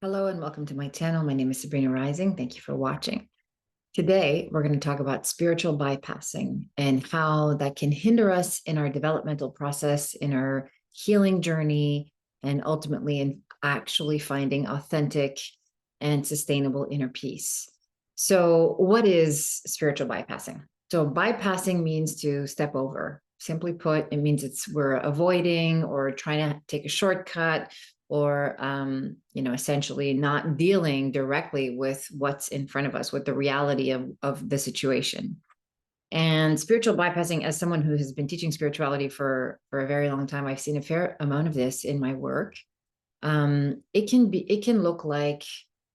Hello and welcome to my channel. My name is Sabrina Rising. Thank you for watching. Today, we're going to talk about spiritual bypassing and how that can hinder us in our developmental process, in our healing journey, and ultimately in actually finding authentic and sustainable inner peace. So, what is spiritual bypassing? So, bypassing means to step over. Simply put, it means we're avoiding or trying to take a shortcut or essentially not dealing directly with what's in front of us, with the reality of the situation. And spiritual bypassing, as someone who has been teaching spirituality for a very long time, I've seen a fair amount of this in my work. It can look like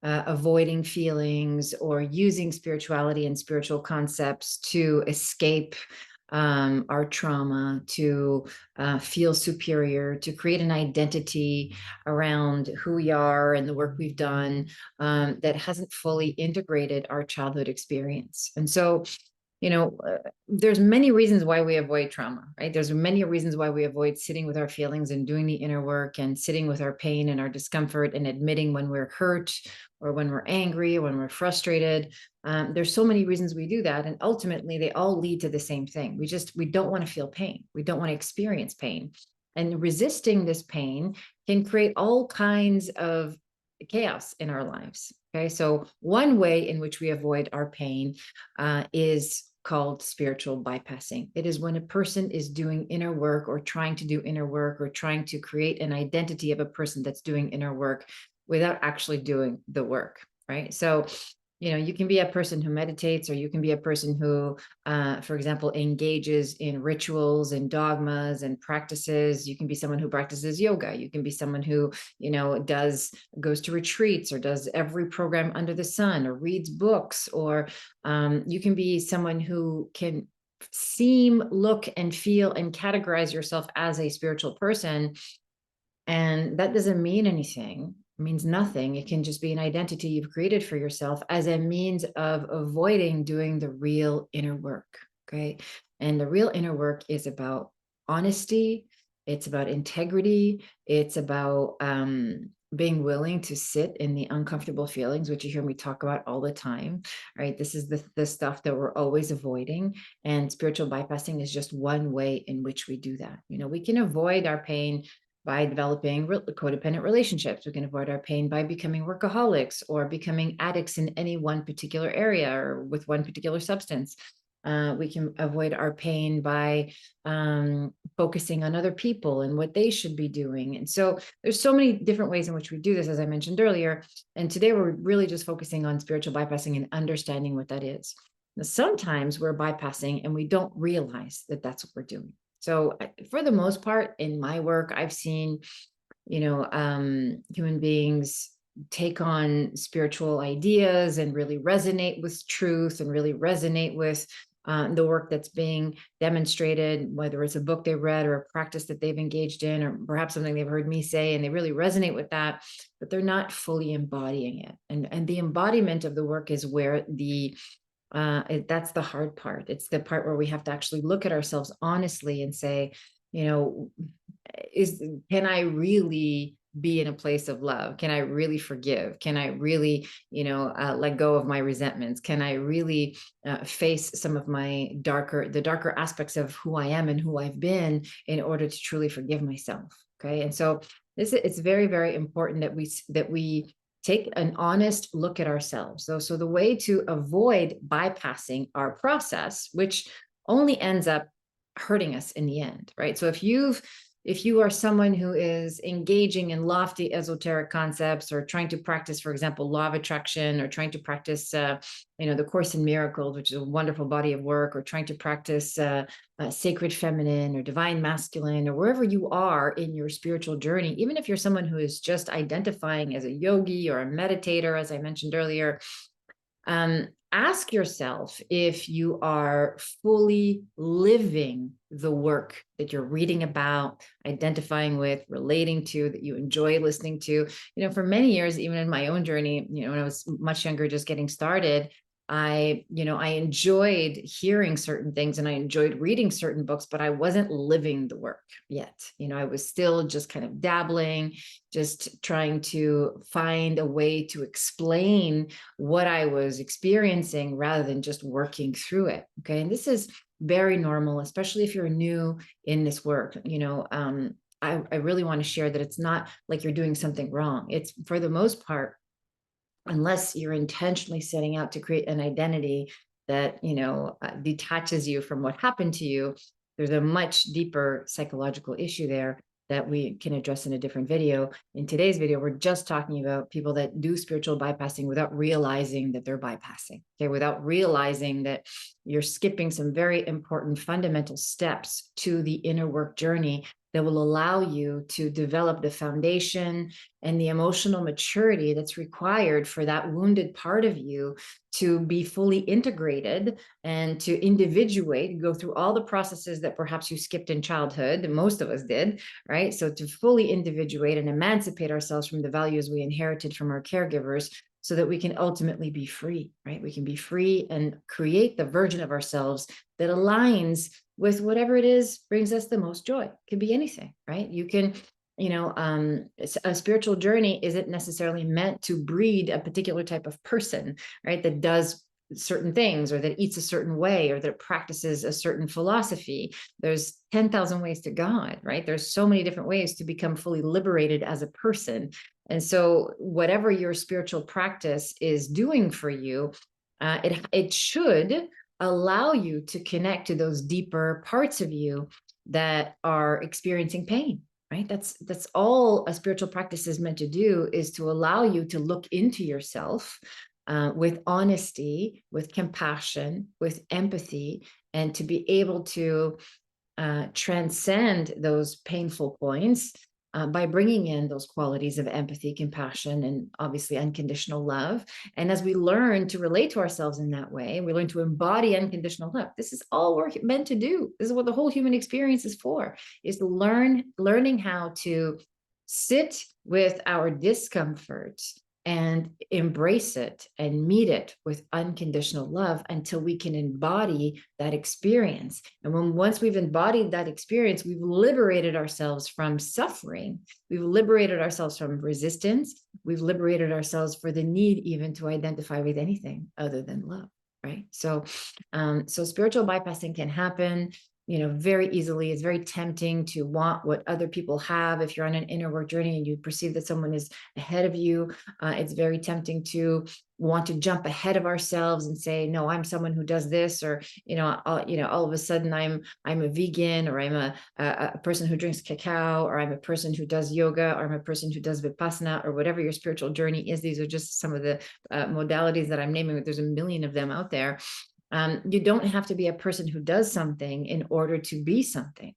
avoiding feelings or using spirituality and spiritual concepts to escape our trauma, to feel superior, to create an identity around who we are and the work we've done that hasn't fully integrated our childhood experience. And so, there's many reasons why we avoid trauma, right? There's many reasons why we avoid sitting with our feelings and doing the inner work and sitting with our pain and our discomfort and admitting when we're hurt or when we're angry or when we're frustrated. There's so many reasons we do that. And ultimately, they all lead to the same thing. We don't want to feel pain. We don't want to experience pain. And resisting this pain can create all kinds of chaos in our lives. Okay. So one way in which we avoid our pain is called spiritual bypassing. It is when a person is doing inner work or trying to do inner work or trying to create an identity of a person that's doing inner work without actually doing the work, right? So you can be a person who meditates, or you can be a person who, for example, engages in rituals and dogmas and practices. You can be someone who practices yoga. You can be someone who, goes to retreats or does every program under the sun or reads books, or you can be someone who can seem, look, and feel and categorize yourself as a spiritual person. And that doesn't mean anything. It means nothing. It can just be an identity you've created for yourself as a means of avoiding doing the real inner work. Okay. And the real inner work is about honesty. It's about integrity. It's about being willing to sit in the uncomfortable feelings, which you hear me talk about all the time, right? This is the stuff that we're always avoiding. And spiritual bypassing is just one way in which we do that. We can avoid our pain by developing codependent relationships. We can avoid our pain by becoming workaholics or becoming addicts in any one particular area or with one particular substance. We can avoid our pain by focusing on other people and what they should be doing. And so there's so many different ways in which we do this, as I mentioned earlier. And today we're really just focusing on spiritual bypassing and understanding what that is. Now, sometimes we're bypassing and we don't realize that that's what we're doing. So for the most part, in my work, I've seen, human beings take on spiritual ideas and really resonate with truth and really resonate with the work that's being demonstrated, whether it's a book they read or a practice that they've engaged in, or perhaps something they've heard me say, and they really resonate with that, but they're not fully embodying it. And the embodiment of the work is where that's the hard part. It's the part where we have to actually look at ourselves honestly and say, can I really be in a place of love? Can I really forgive? Can I really, let go of my resentments? Can I really face some of the darker aspects of who I am and who I've been in order to truly forgive myself? Okay. And so it's very, very important that we take an honest look at ourselves. So the way to avoid bypassing our process, which only ends up hurting us in the end, right? So if you are someone who is engaging in lofty esoteric concepts or trying to practice, for example, law of attraction, or trying to practice, the Course in Miracles, which is a wonderful body of work, or trying to practice sacred feminine or divine masculine, or wherever you are in your spiritual journey, even if you're someone who is just identifying as a yogi or a meditator, as I mentioned earlier, ask yourself if you are fully living the work that you're reading about, identifying with, relating to, that you enjoy listening to. For many years, even in my own journey, when I was much younger, just getting started, I enjoyed hearing certain things and I enjoyed reading certain books, but I wasn't living the work yet. I was still just kind of dabbling, just trying to find a way to explain what I was experiencing rather than just working through it. Okay. And this is very normal, especially if you're new in this work. I really want to share that it's not like you're doing something wrong. It's, for the most part, unless you're intentionally setting out to create an identity that detaches you from what happened to you, there's a much deeper psychological issue there that we can address in a different video. In today's video, we're just talking about people that do spiritual bypassing without realizing that they're bypassing, okay, without realizing that you're skipping some very important fundamental steps to the inner work journey that will allow you to develop the foundation and the emotional maturity that's required for that wounded part of you to be fully integrated and to individuate, go through all the processes that perhaps you skipped in childhood, most of us did, right? So to fully individuate and emancipate ourselves from the values we inherited from our caregivers, so that we can ultimately be free, right? We can be free and create the version of ourselves that aligns with whatever it is brings us the most joy. It could be anything, right? You can, a spiritual journey isn't necessarily meant to breed a particular type of person, right? That does certain things, or that eats a certain way, or that practices a certain philosophy. There's 10,000 ways to God, right? There's so many different ways to become fully liberated as a person. And so whatever your spiritual practice is doing for you, it should allow you to connect to those deeper parts of you that are experiencing pain, right? That's all a spiritual practice is meant to do, is to allow you to look into yourself with honesty, with compassion, with empathy, and to be able to transcend those painful points by bringing in those qualities of empathy, compassion, and obviously unconditional love. And as we learn to relate to ourselves in that way, we learn to embody unconditional love. This is all we're meant to do. This is what the whole human experience is for, is learning how to sit with our discomfort and embrace it and meet it with unconditional love until we can embody that experience. And once we've embodied that experience, we've liberated ourselves from suffering. We've liberated ourselves from resistance. We've liberated ourselves for the need even to identify with anything other than love, right? So spiritual bypassing can happen very easily. It's very tempting to want what other people have. If you're on an inner work journey and you perceive that someone is ahead of you, it's very tempting to want to jump ahead of ourselves and say, no, I'm someone who does this, or, all of a sudden I'm a vegan, or I'm a person who drinks cacao, or I'm a person who does yoga, or I'm a person who does vipassana, or whatever your spiritual journey is. These are just some of the modalities that I'm naming. There's a million of them out there. You don't have to be a person who does something in order to be something.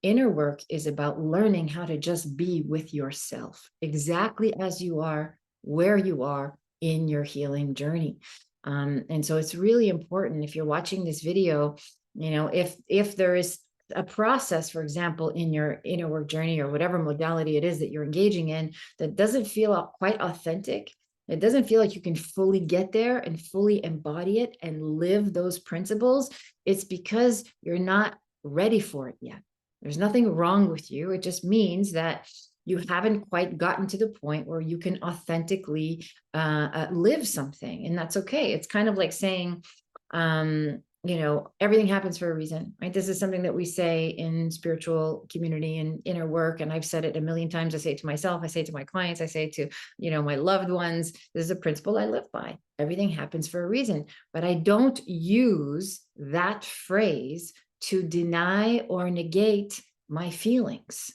Inner work is about learning how to just be with yourself, exactly as you are, where you are in your healing journey. And so it's really important, if you're watching this video, if there is a process, for example, in your inner work journey, or whatever modality it is that you're engaging in, that doesn't feel quite authentic, it doesn't feel like you can fully get there and fully embody it and live those principles, it's because you're not ready for it yet. There's nothing wrong with you. It just means that you haven't quite gotten to the point where you can authentically live something, and that's okay. It's kind of like saying, everything happens for a reason, right? This is something that we say in spiritual community and inner work. And I've said it a million times. I say it to myself, I say it to my clients, I say it to, my loved ones. This is a principle I live by. Everything happens for a reason, but I don't use that phrase to deny or negate my feelings,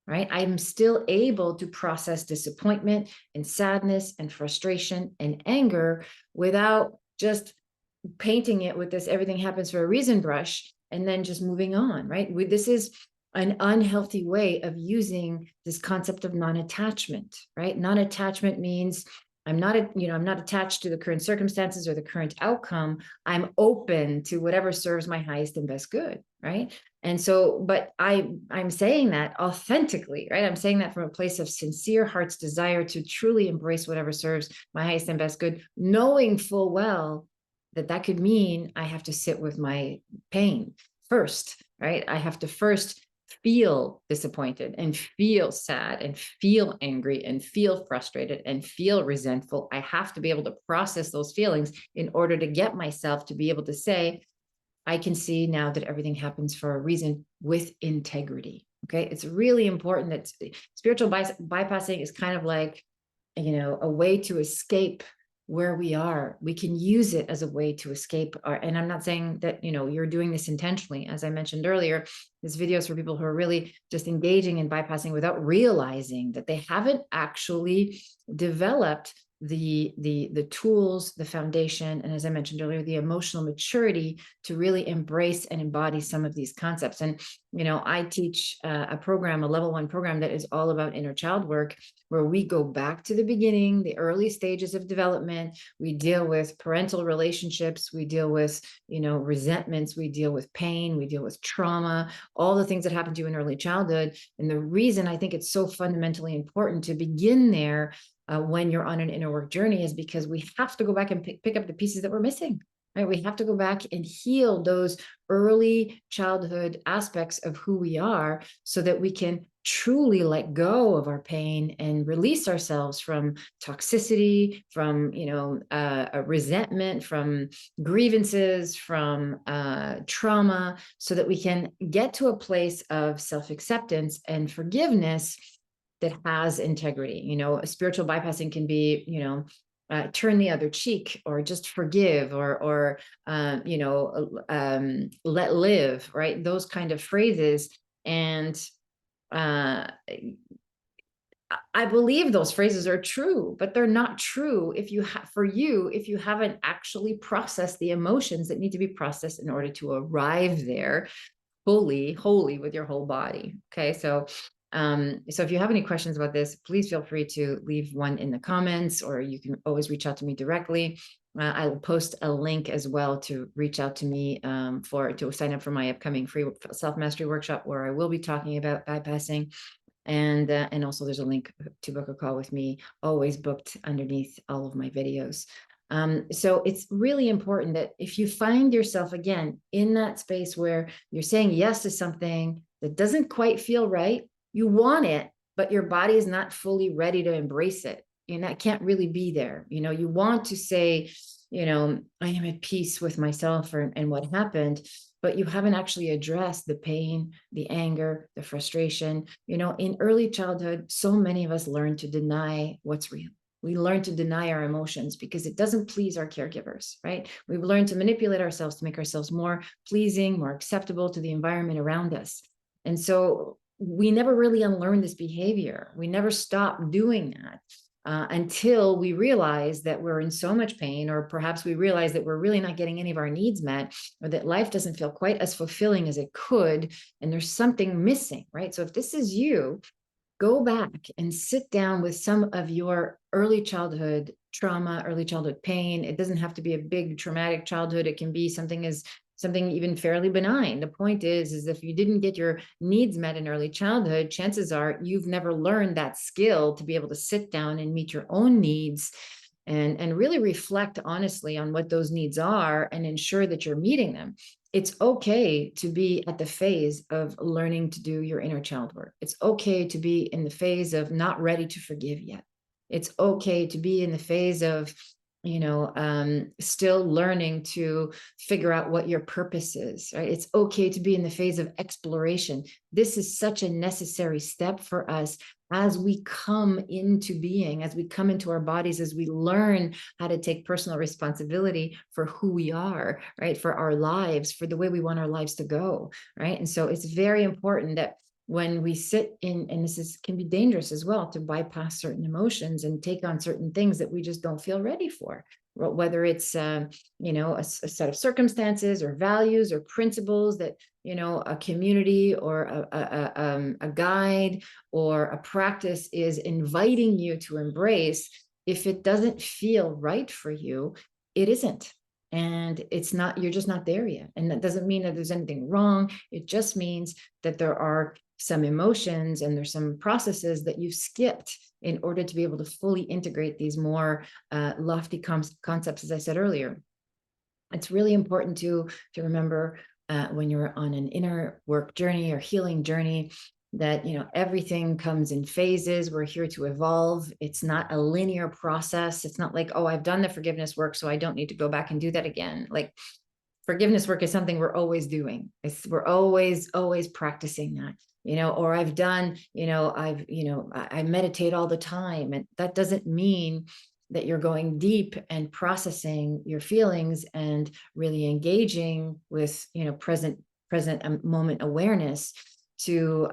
right? I'm still able to process disappointment and sadness and frustration and anger without just painting it with this everything happens for a reason brush and then just moving on, right? This is an unhealthy way of using this concept of non-attachment, right? Non-attachment means I'm not attached to the current circumstances or the current outcome. I'm open to whatever serves my highest and best good, right? And so, but I'm saying that authentically, right? I'm saying that from a place of sincere heart's desire to truly embrace whatever serves my highest and best good, knowing full well that could mean I have to sit with my pain first, right? I have to first feel disappointed and feel sad and feel angry and feel frustrated and feel resentful. I have to be able to process those feelings in order to get myself to be able to say, I can see now that everything happens for a reason with integrity. Okay. It's really important that spiritual bypassing is kind of like, a way to escape where we are. We can use it as a way to escape and I'm not saying that, you're doing this intentionally. As I mentioned earlier, this video is for people who are really just engaging in bypassing without realizing that they haven't actually developed the tools, the foundation, and as I mentioned earlier, the emotional maturity to really embrace and embody some of these concepts. And I teach a program, a level 1 program that is all about inner child work, where we go back to the beginning, the early stages of development. We deal with parental relationships, we deal with resentments, we deal with pain, we deal with trauma, all the things that happen to you in early childhood. And the reason I think it's so fundamentally important to begin there when you're on an inner work journey is because we have to go back and pick up the pieces that we're missing, right? We have to go back and heal those early childhood aspects of who we are so that we can truly let go of our pain and release ourselves from toxicity, from, resentment, from grievances, from trauma, so that we can get to a place of self-acceptance and forgiveness that has integrity. Spiritual bypassing can be, turn the other cheek, or just forgive, or let live, right? Those kind of phrases. And I believe those phrases are true, but they're not true if you if you haven't actually processed the emotions that need to be processed in order to arrive there fully, wholly, with your whole body. Okay. So if you have any questions about this, please feel free to leave one in the comments, or you can always reach out to me directly. I will post a link as well to reach out to me to sign up for my upcoming free self-mastery workshop, where I will be talking about bypassing. And also there's a link to book a call with me, always booked underneath all of my videos. So it's really important that if you find yourself again in that space where you're saying yes to something that doesn't quite feel right, you want it, but your body is not fully ready to embrace it. And that can't really be there. You want to say, I am at peace with myself and what happened, but you haven't actually addressed the pain, the anger, the frustration. In early childhood, so many of us learn to deny what's real. We learn to deny our emotions because it doesn't please our caregivers, right? We've learned to manipulate ourselves to make ourselves more pleasing, more acceptable to the environment around us. And so we never really unlearn this behavior. We never stop doing that until we realize that we're in so much pain, or perhaps we realize that we're really not getting any of our needs met, or that life doesn't feel quite as fulfilling as it could, and there's something missing, right? So if this is you, go back and sit down with some of your early childhood trauma, early childhood pain. It doesn't have to be a big traumatic childhood. It can be something even fairly benign. The point is if you didn't get your needs met in early childhood, chances are you've never learned that skill to be able to sit down and meet your own needs and really reflect honestly on what those needs are and ensure that you're meeting them. It's okay to be at the phase of learning to do your inner child work. It's okay to be in the phase of not ready to forgive yet. It's okay to be in the phase of, still learning to figure out what your purpose is, right? It's okay to be in the phase of exploration. This is such a necessary step for us as we come into being, as we come into our bodies, as we learn how to take personal responsibility for who we are, right? For our lives, for the way we want our lives to go, right? And so it's very important that when we sit in, and can be dangerous as well, to bypass certain emotions and take on certain things that we just don't feel ready for, whether it's, a set of circumstances or values or principles that, a community or a guide or a practice is inviting you to embrace. If it doesn't feel right for you, it isn't. And it's not, you're just not there yet. And that doesn't mean that there's anything wrong. It just means that there are some emotions and there's some processes that you've skipped in order to be able to fully integrate these more lofty concepts, as I said earlier. It's really important to remember when you're on an inner work journey or healing journey that everything comes in phases. We're here to evolve. It's not a linear process. It's not like, oh, I've done the forgiveness work, so I don't need to go back and do that again. Like, forgiveness work is something we're always doing. We're always practicing that, or I've done, I meditate all the time. And that doesn't mean that you're going deep and processing your feelings and really engaging with, present moment awareness to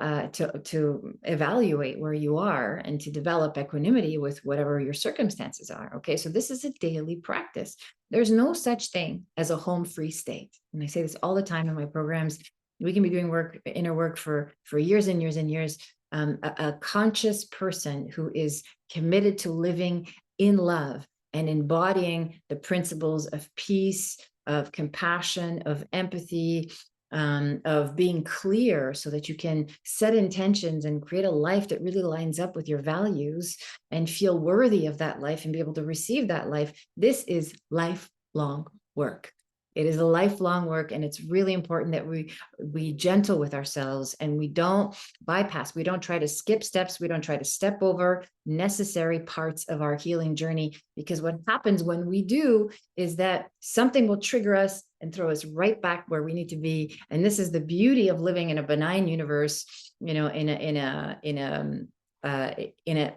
evaluate where you are and to develop equanimity with whatever your circumstances are. Okay, so this is a daily practice. There's no such thing as a home free state, and I say this all the time in my programs. We can be doing inner work for years and years and years. A conscious person who is committed to living in love and embodying the principles of peace, of compassion, of empathy, of being clear so that you can set intentions and create a life that really lines up with your values and feel worthy of that life and be able to receive that life. This is lifelong work. It is a lifelong work, and it's really important that we be gentle with ourselves and we don't bypass, we don't try to skip steps, we don't try to step over necessary parts of our healing journey, because what happens when we do is that something will trigger us and throw us right back where we need to be. And this is the beauty of living in a benign universe, in a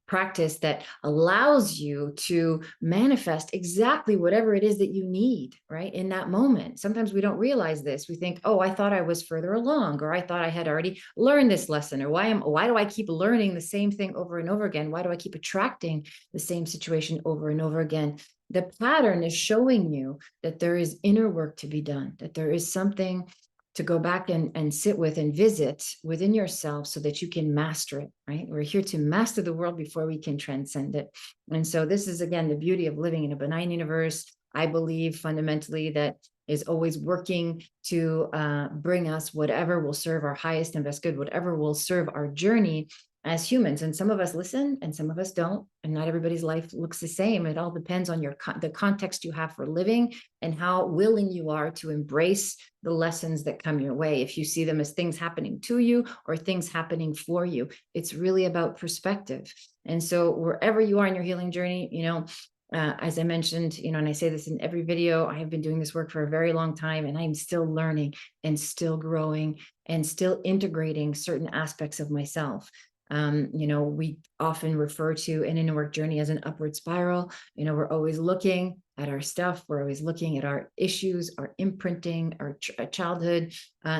practice that allows you to manifest exactly whatever it is that you need, right, in that moment. Sometimes we don't realize this. We think, oh, I thought I was further along, or I thought I had already learned this lesson, or why do I keep learning the same thing over and over again? Why do I keep attracting the same situation over and over again? The pattern is showing you that there is inner work to be done, that there is something to go back and sit with and visit within yourself so that you can master it, right? We're here to master the world before we can transcend it. And so this is, again, the beauty of living in a benign universe. I believe fundamentally that is always working to bring us whatever will serve our highest and best good, whatever will serve our journey as humans. And some of us listen and some of us don't, and not everybody's life looks the same. It all depends on the context you have for living and how willing you are to embrace the lessons that come your way. If you see them as things happening to you or things happening for you, it's really about perspective. And so wherever you are in your healing journey, as I mentioned, and I say this in every video, I have been doing this work for a very long time, and I'm still learning and still growing and still integrating certain aspects of myself. We often refer to an inner work journey as an upward spiral. We're always looking at our stuff. We're always looking at our issues, our imprinting, our childhood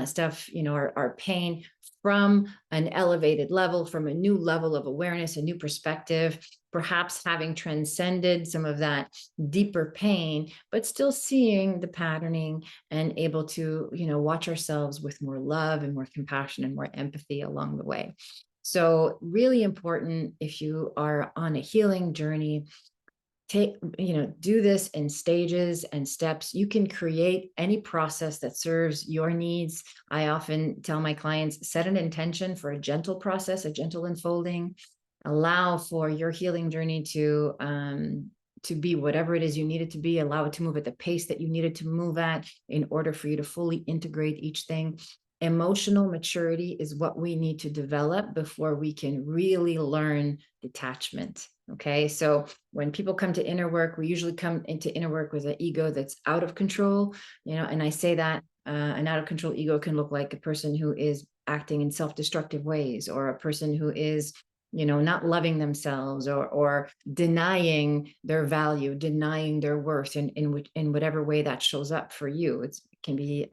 stuff, our pain from an elevated level, from a new level of awareness, a new perspective, perhaps having transcended some of that deeper pain, but still seeing the patterning and able to, watch ourselves with more love and more compassion and more empathy along the way. So really important, if you are on a healing journey, do this in stages and steps. You can create any process that serves your needs. I often tell my clients, set an intention for a gentle process, a gentle unfolding. Allow for your healing journey to be whatever it is you need it to be. Allow it to move at the pace that you need it to move at in order for you to fully integrate each thing. Emotional maturity is what we need to develop before we can really learn detachment. Okay, so when people come to inner work, we usually come into inner work with an ego that's out of control, and I say that an out of control ego can look like a person who is acting in self-destructive ways, or a person who is not loving themselves, or denying their value, denying their worth in whatever way that shows up for you. It can be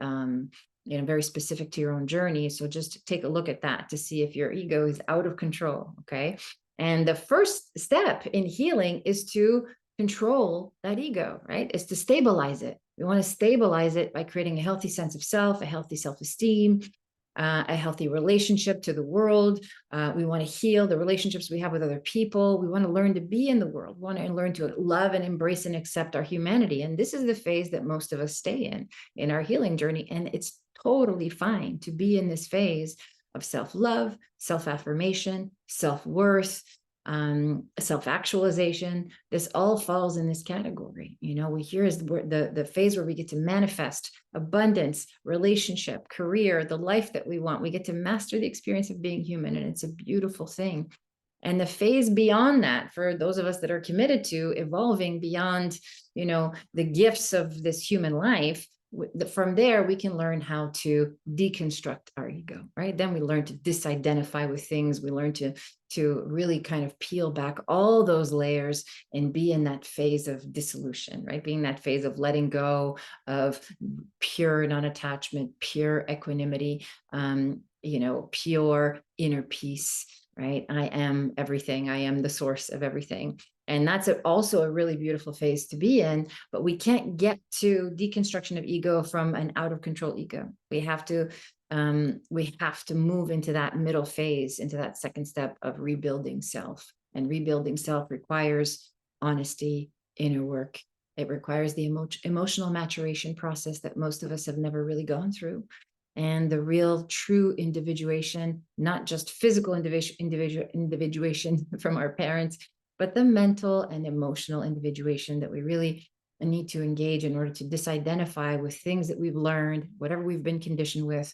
very specific to your own journey. So just take a look at that to see if your ego is out of control. Okay. And the first step in healing is to control that ego, right? Is to stabilize it. We want to stabilize it by creating a healthy sense of self, a healthy self-esteem, a healthy relationship to the world. We want to heal the relationships we have with other people. We want to learn to be in the world. We want to learn to love and embrace and accept our humanity. And this is the phase that most of us stay in our healing journey. And it's totally fine to be in this phase of self-love, self-affirmation, self-worth, self-actualization. This all falls in this category. We hear is the phase where we get to manifest abundance, relationship, career, the life that we want. We get to master the experience of being human, and it's a beautiful thing. And the phase beyond that, for those of us that are committed to evolving beyond, the gifts of this human life, from there we can learn how to deconstruct our ego, right? Then we learn to disidentify with things. We learn to really kind of peel back all those layers and be in that phase of dissolution, right? Being that phase of letting go, of pure non-attachment, pure equanimity, pure inner peace, right? I am everything. I am the source of everything. And that's also a really beautiful phase to be in, but we can't get to deconstruction of ego from an out of control ego. We have to move into that middle phase, into that second step of rebuilding self. And rebuilding self requires honesty, inner work. It requires the emotional maturation process that most of us have never really gone through. And the real true individuation, not just physical individuation from our parents, but the mental and emotional individuation that we really need to engage in order to disidentify with things that we've learned, whatever we've been conditioned with,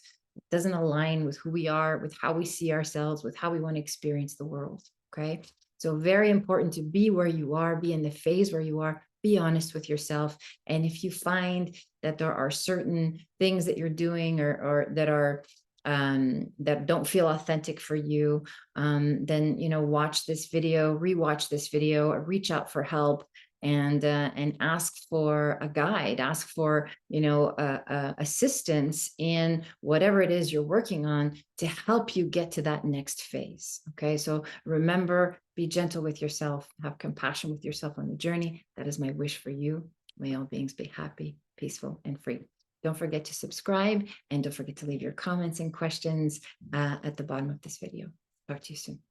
doesn't align with who we are, with how we see ourselves, with how we want to experience the world. Okay. So very important to be where you are, be in the phase where you are, be honest with yourself. And if you find that there are certain things that you're doing or that are that don't feel authentic for you, then watch this video, rewatch this video, or reach out for help, and ask for a guide, ask for assistance in whatever it is you're working on to help you get to that next phase. Okay, so remember, be gentle with yourself, have compassion with yourself on the journey. That is my wish for you. May all beings be happy, peaceful, and free. Don't forget to subscribe, and don't forget to leave your comments and questions at the bottom of this video. Talk to you soon.